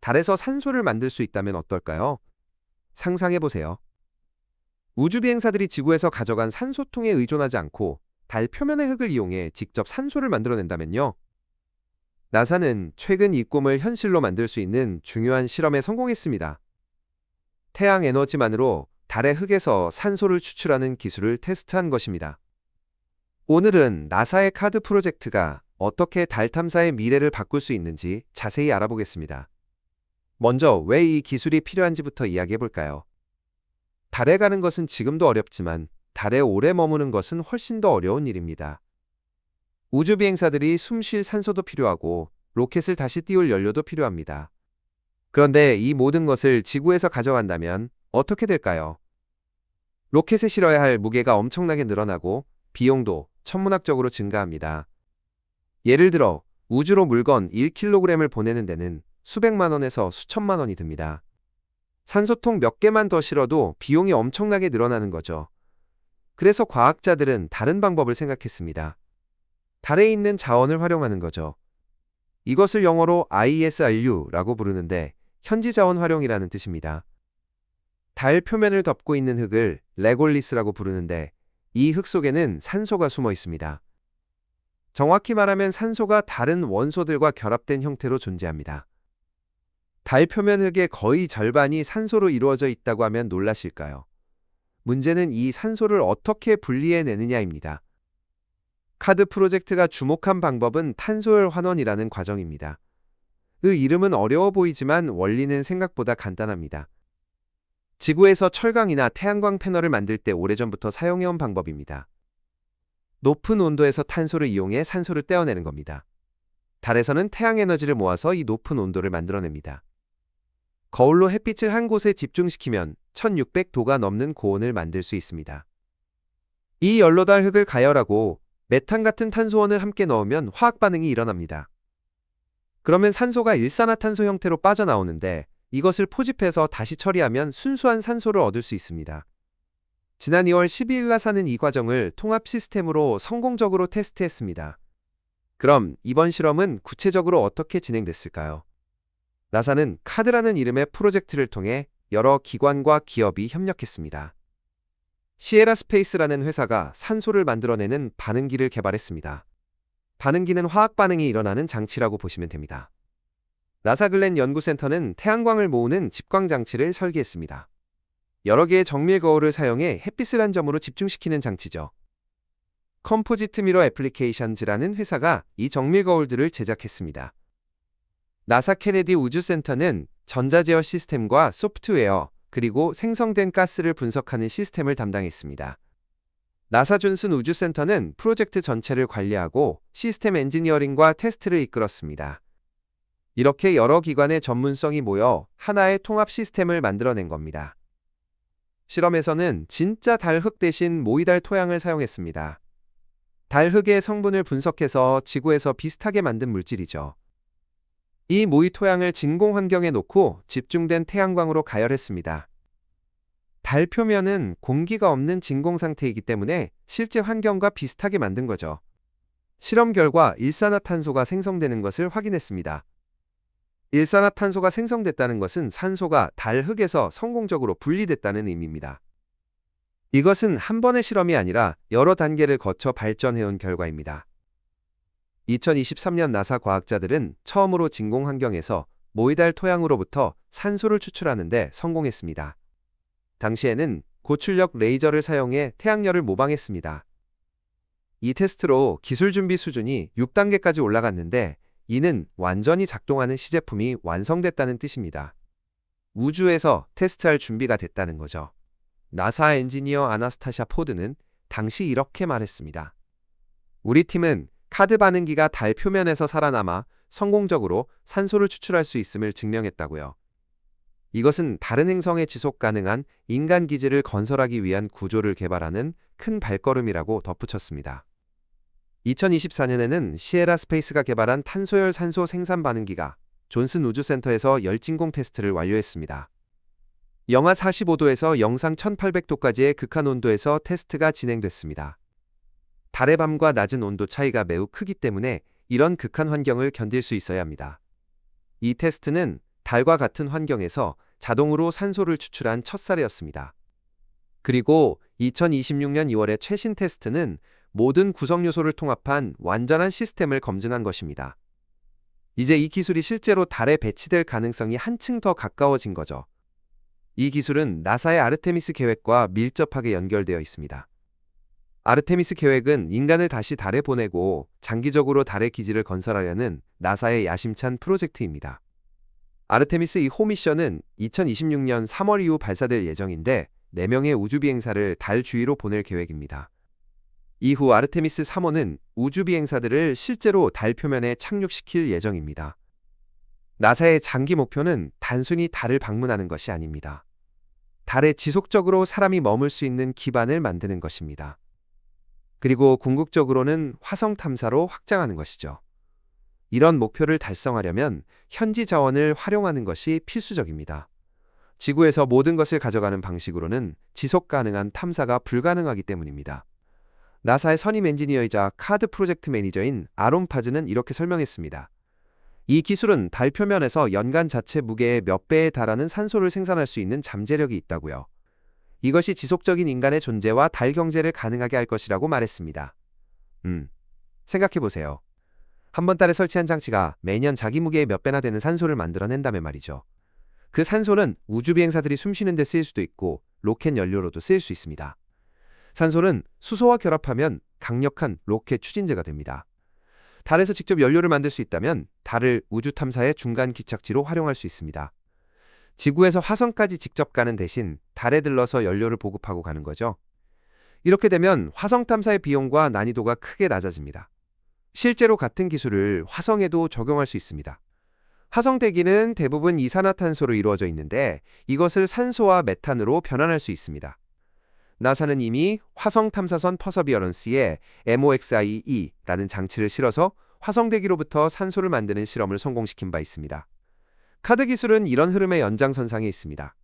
달에서 산소를 만들 수 있다면 어떨까요? 상상해보세요. 우주 비행사들이 지구에서 가져간 산소통에 의존하지 않고 달 표면의 흙을 이용해 직접 산소를 만들어낸다면요. 나사는 최근 이 꿈을 현실로 만들 수 있는 중요한 실험에 성공했습니다. 태양 에너지만으로 달의 흙에서 산소를 추출하는 기술을 테스트한 것입니다. 오늘은 나사의 카드 프로젝트가 어떻게 달 탐사의 미래를 바꿀 수 있는지 자세히 알아보겠습니다. 먼저 왜 이 기술이 필요한지부터 이야기해볼까요? 달에 가는 것은 지금도 어렵지만 달에 오래 머무는 것은 훨씬 더 어려운 일입니다. 우주 비행사들이 숨 쉴 산소도 필요하고 로켓을 다시 띄울 연료도 필요합니다. 그런데 이 모든 것을 지구에서 가져간다면 어떻게 될까요? 로켓에 실어야 할 무게가 엄청나게 늘어나고 비용도 천문학적으로 증가합니다. 예를 들어 우주로 물건 1kg을 보내는 데는 수백만 원에서 수천만 원이 듭니다. 산소통 몇 개만 더 실어도 비용이 엄청나게 늘어나는 거죠. 그래서 과학자들은 다른 방법을 생각했습니다. 달에 있는 자원을 활용하는 거죠. 이것을 영어로 ISRU라고 부르는데 현지 자원 활용이라는 뜻입니다. 달 표면을 덮고 있는 흙을 레골리스라고 부르는데 이 흙 속에는 산소가 숨어 있습니다. 정확히 말하면 산소가 다른 원소들과 결합된 형태로 존재합니다. 달 표면 흙의 거의 절반이 산소로 이루어져 있다고 하면 놀라실까요? 문제는 이 산소를 어떻게 분리해내느냐입니다. 카드 프로젝트가 주목한 방법은 탄소열 환원이라는 과정입니다. 그 이름은 어려워 보이지만 원리는 생각보다 간단합니다. 지구에서 철강이나 태양광 패널을 만들 때 오래전부터 사용해온 방법입니다. 높은 온도에서 탄소를 이용해 산소를 떼어내는 겁니다. 달에서는 태양 에너지를 모아서 이 높은 온도를 만들어냅니다. 거울로 햇빛을 한 곳에 집중시키면 1600도가 넘는 고온을 만들 수 있습니다. 이 연료달 흙을 가열하고 메탄 같은 탄소원을 함께 넣으면 화학 반응이 일어납니다. 그러면 산소가 일산화탄소 형태로 빠져나오는데 이것을 포집해서 다시 처리하면 순수한 산소를 얻을 수 있습니다. 지난 2월 12일 나사는 이 과정을 통합 시스템으로 성공적으로 테스트했습니다. 그럼 이번 실험은 구체적으로 어떻게 진행됐을까요? 나사는 카드라는 이름의 프로젝트를 통해 여러 기관과 기업이 협력했습니다. 시에라 스페이스라는 회사가 산소를 만들어내는 반응기를 개발했습니다. 반응기는 화학 반응이 일어나는 장치라고 보시면 됩니다. 나사 글렌 연구센터는 태양광을 모으는 집광 장치를 설계했습니다. 여러 개의 정밀 거울을 사용해 햇빛을 한 점으로 집중시키는 장치죠. 컴포지트 미러 애플리케이션즈라는 회사가 이 정밀 거울들을 제작했습니다. 나사 케네디 우주센터는 전자제어 시스템과 소프트웨어, 그리고 생성된 가스를 분석하는 시스템을 담당했습니다. 나사 존슨 우주센터는 프로젝트 전체를 관리하고 시스템 엔지니어링과 테스트를 이끌었습니다. 이렇게 여러 기관의 전문성이 모여 하나의 통합 시스템을 만들어낸 겁니다. 실험에서는 진짜 달 흙 대신 모이달 토양을 사용했습니다. 달 흙의 성분을 분석해서 지구에서 비슷하게 만든 물질이죠. 이 모이 토양을 진공 환경에 놓고 집중된 태양광으로 가열했습니다. 달 표면은 공기가 없는 진공 상태이기 때문에 실제 환경과 비슷하게 만든 거죠. 실험 결과 일산화탄소가 생성되는 것을 확인했습니다. 일산화탄소가 생성됐다는 것은 산소가 달 흙에서 성공적으로 분리됐다는 의미입니다. 이것은 한 번의 실험이 아니라 여러 단계를 거쳐 발전해온 결과입니다. 2023년 나사 과학자들은 처음으로 진공 환경에서 모이달 토양으로부터 산소를 추출하는 데 성공했습니다. 당시에는 고출력 레이저를 사용해 태양열을 모방했습니다. 이 테스트로 기술 준비 수준이 6단계까지 올라갔는데 이는 완전히 작동하는 시제품이 완성됐다는 뜻입니다. 우주에서 테스트할 준비가 됐다는 거죠. 나사 엔지니어 아나스타샤 포드는 당시 이렇게 말했습니다. 우리 팀은 카드 반응기가 달 표면에서 살아남아 성공적으로 산소를 추출할 수 있음을 증명했다고요. 이것은 다른 행성에 지속 가능한 인간 기지를 건설하기 위한 구조를 개발하는 큰 발걸음이라고 덧붙였습니다. 2024년에는 시에라 스페이스가 개발한 탄소열 산소 생산 반응기가 존슨 우주센터에서 열진공 테스트를 완료했습니다. 영하 45도에서 영상 1800도까지의 극한 온도에서 테스트가 진행됐습니다. 달의 밤과 낮은 온도 차이가 매우 크기 때문에 이런 극한 환경을 견딜 수 있어야 합니다. 이 테스트는 달과 같은 환경에서 자동으로 산소를 추출한 첫 사례였습니다. 그리고 2026년 2월의 최신 테스트는 모든 구성 요소를 통합한 완전한 시스템을 검증한 것입니다. 이제 이 기술이 실제로 달에 배치될 가능성이 한층 더 가까워진 거죠. 이 기술은 나사의 아르테미스 계획과 밀접하게 연결되어 있습니다. 아르테미스 계획은 인간을 다시 달에 보내고 장기적으로 달의 기지를 건설하려는 나사의 야심찬 프로젝트입니다. 아르테미스 2호 미션은 2026년 3월 이후 발사될 예정인데 4명의 우주비행사를 달 주위로 보낼 계획입니다. 이후 아르테미스 3호는 우주비행사들을 실제로 달 표면에 착륙시킬 예정입니다. 나사의 장기 목표는 단순히 달을 방문하는 것이 아닙니다. 달에 지속적으로 사람이 머물 수 있는 기반을 만드는 것입니다. 그리고 궁극적으로는 화성 탐사로 확장하는 것이죠. 이런 목표를 달성하려면 현지 자원을 활용하는 것이 필수적입니다. 지구에서 모든 것을 가져가는 방식으로는 지속 가능한 탐사가 불가능하기 때문입니다. 나사의 선임 엔지니어이자 카드 프로젝트 매니저인 아론 파즈는 이렇게 설명했습니다. 이 기술은 달 표면에서 연간 자체 무게의 몇 배에 달하는 산소를 생산할 수 있는 잠재력이 있다고요. 이것이 지속적인 인간의 존재와 달 경제를 가능하게 할 것이라고 말했습니다. 생각해보세요. 한 번 달에 설치한 장치가 매년 자기 무게의 몇 배나 되는 산소를 만들어낸다면 말이죠. 그 산소는 우주비행사들이 숨쉬는 데 쓰일 수도 있고 로켓 연료로도 쓰일 수 있습니다. 산소는 수소와 결합하면 강력한 로켓 추진제가 됩니다. 달에서 직접 연료를 만들 수 있다면 달을 우주 탐사의 중간 기착지로 활용할 수 있습니다. 지구에서 화성까지 직접 가는 대신 달에 들러서 연료를 보급하고 가는 거죠. 이렇게 되면 화성 탐사의 비용과 난이도가 크게 낮아집니다. 실제로 같은 기술을 화성에도 적용할 수 있습니다. 화성 대기는 대부분 이산화탄소로 이루어져 있는데 이것을 산소와 메탄으로 변환할 수 있습니다. 나사는 이미 화성 탐사선 퍼서비어런스에 MOXIE라는 장치를 실어서 화성 대기로부터 산소를 만드는 실험을 성공시킨 바 있습니다. 카드 기술은 이런 흐름의 연장선상에 있습니다.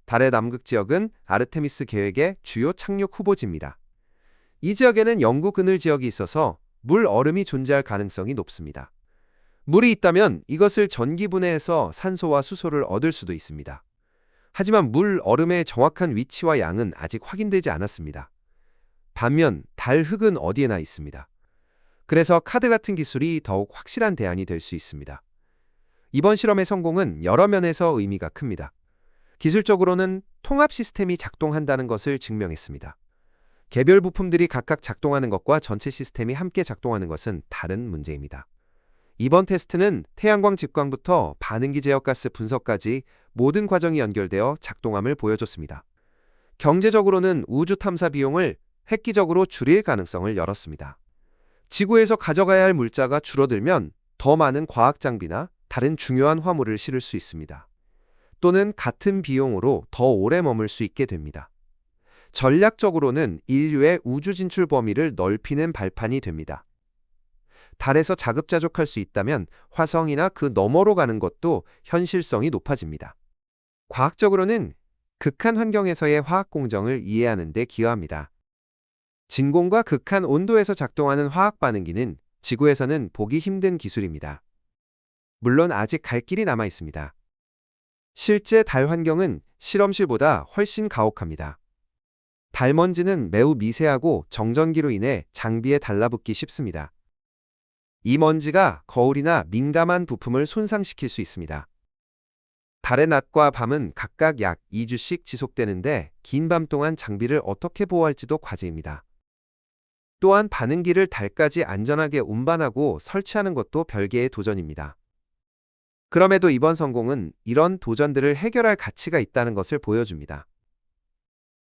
달의 남극 지역은 아르테미스 계획의 주요 착륙 후보지입니다. 이 지역에는 영구 그늘 지역이 있어서 물 얼음이 존재할 가능성이 높습니다. 물이 있다면 이것을 전기 분해해서 산소와 수소를 얻을 수도 있습니다. 하지만 물 얼음의 정확한 위치와 양은 아직 확인되지 않았습니다. 반면 달 흙은 어디에나 있습니다. 그래서 카드 같은 기술이 더욱 확실한 대안이 될 수 있습니다. 이번 실험의 성공은 여러 면에서 의미가 큽니다. 기술적으로는 통합 시스템이 작동한다는 것을 증명했습니다. 개별 부품들이 각각 작동하는 것과 전체 시스템이 함께 작동하는 것은 다른 문제입니다. 이번 테스트는 태양광 집광부터 반응기 제어가스 분석까지 모든 과정이 연결되어 작동함을 보여줬습니다. 경제적으로는 우주 탐사 비용을 획기적으로 줄일 가능성을 열었습니다. 지구에서 가져가야 할 물자가 줄어들면 더 많은 과학 장비나 다른 중요한 화물을 실을 수 있습니다. 또는 같은 비용으로 더 오래 머물 수 있게 됩니다. 전략적으로는 인류의 우주 진출 범위를 넓히는 발판이 됩니다. 달에서 자급자족할 수 있다면 화성이나 그 너머로 가는 것도 현실성이 높아집니다. 과학적으로는 극한 환경에서의 화학 공정을 이해하는 데 기여합니다. 진공과 극한 온도에서 작동하는 화학 반응기는 지구에서는 보기 힘든 기술입니다. 물론 아직 갈 길이 남아 있습니다. 실제 달 환경은 실험실보다 훨씬 가혹합니다. 달 먼지는 매우 미세하고 정전기로 인해 장비에 달라붙기 쉽습니다. 이 먼지가 거울이나 민감한 부품을 손상시킬 수 있습니다. 달의 낮과 밤은 각각 약 2주씩 지속되는데 긴 밤 동안 장비를 어떻게 보호할지도 과제입니다. 또한 반응기를 달까지 안전하게 운반하고 설치하는 것도 별개의 도전입니다. 그럼에도 이번 성공은 이런 도전들을 해결할 가치가 있다는 것을 보여줍니다.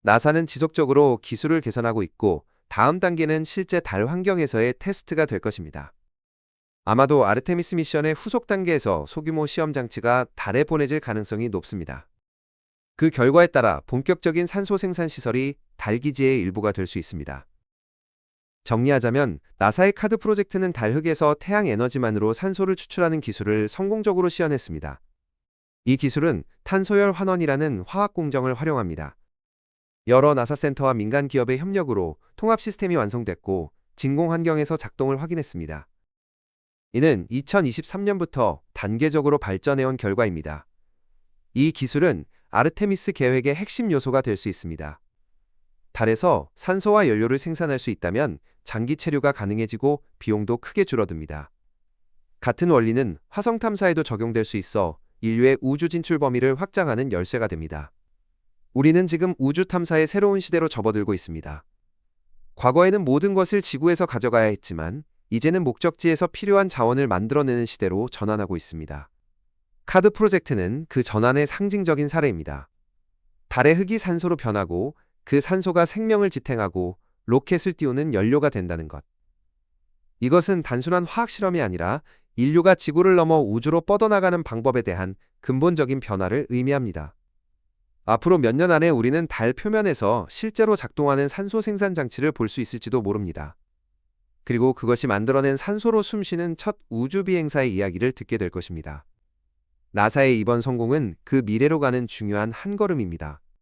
나사는 지속적으로 기술을 개선하고 있고 다음 단계는 실제 달 환경에서의 테스트가 될 것입니다. 아마도 아르테미스 미션의 후속 단계에서 소규모 시험 장치가 달에 보내질 가능성이 높습니다. 그 결과에 따라 본격적인 산소 생산 시설이 달 기지의 일부가 될 수 있습니다. 정리하자면 나사의 카드 프로젝트는 달 흙에서 태양 에너지만으로 산소를 추출하는 기술을 성공적으로 시연했습니다. 이 기술은 탄소열 환원이라는 화학 공정을 활용합니다. 여러 나사 센터와 민간 기업의 협력으로 통합 시스템이 완성됐고 진공 환경에서 작동을 확인했습니다. 이는 2023년부터 단계적으로 발전해온 결과입니다. 이 기술은 아르테미스 계획의 핵심 요소가 될 수 있습니다. 달에서 산소와 연료를 생산할 수 있다면 장기 체류가 가능해지고 비용도 크게 줄어듭니다. 같은 원리는 화성 탐사에도 적용될 수 있어 인류의 우주 진출 범위를 확장하는 열쇠가 됩니다. 우리는 지금 우주 탐사의 새로운 시대로 접어들고 있습니다. 과거에는 모든 것을 지구에서 가져가야 했지만 이제는 목적지에서 필요한 자원을 만들어내는 시대로 전환하고 있습니다. 카드 프로젝트는 그 전환의 상징적인 사례입니다. 달의 흙이 산소로 변하고 그 산소가 생명을 지탱하고 로켓을 띄우는 연료가 된다는 것. 이것은 단순한 화학 실험이 아니라 인류가 지구를 넘어 우주로 뻗어나가는 방법에 대한 근본적인 변화를 의미합니다. 앞으로 몇 년 안에 우리는 달 표면에서 실제로 작동하는 산소 생산 장치를 볼 수 있을지도 모릅니다. 그리고 그것이 만들어낸 산소로 숨쉬는 첫 우주 비행사의 이야기를 듣게 될 것입니다. 나사의 이번 성공은 그 미래로 가는 중요한 한 걸음입니다.